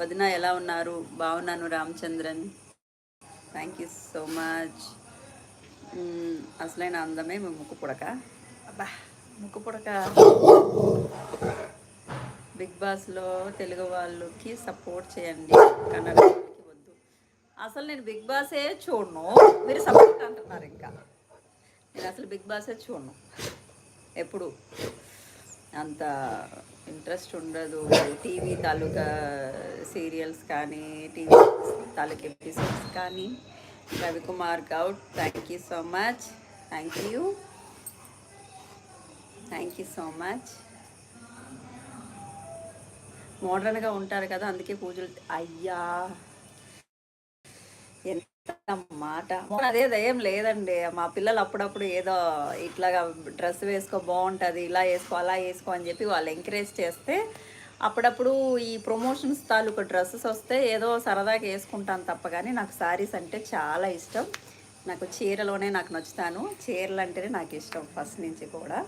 వదిన ఎలా ఉన్నారు? బాగున్నాను Ramachandran. Thank you so much. అసలైన అందమే మీ ముక్కు పుడక. అబ్బా, ముక్కు పుడక. బిగ్ బాస్లో తెలుగు వాళ్ళకి సపోర్ట్ చేయండి, కన్నడ వాళ్ళకి వద్దు. అసలు నేను బిగ్ బాసే చూడను, మీరు సపోర్ట్ అంటున్నారు. ఇంకా నేను అసలు బిగ్ బాసే చూడను, ఎప్పుడు అంత ఇంట్రెస్ట్ ఉండదు. టీవీ తాలూకా సీరియల్స్ కానీ, టీవీ తాలూకా ఎపిసోడ్స్ కానీ. Ravikumar Goud, thank you so much. Thank you so much. మోడర్న్గా ఉంటారు కదా, అందుకే పూజలు. అయ్యా, ఎంత మాట! అదేదో ఏం లేదండి. మా పిల్లలు అప్పుడప్పుడు ఏదో ఇట్లాగా డ్రెస్ వేసుకో బాగుంటుంది, ఇలా వేసుకో అలా వేసుకో అని చెప్పి వాళ్ళు ఎంకరేజ్ చేస్తే అప్పుడప్పుడు ఈ ప్రమోషన్స్ తాలూకు డ్రెస్సెస్ వస్తే ఏదో సరదాగా వేసుకుంటాను తప్ప. కానీ నాకు శారీస్ అంటే చాలా ఇష్టం. నాకు చీరలోనే నాకు నచ్చుతాను. చీరలు అంటేనే నాకు ఇష్టం ఫస్ట్ నుంచి కూడా.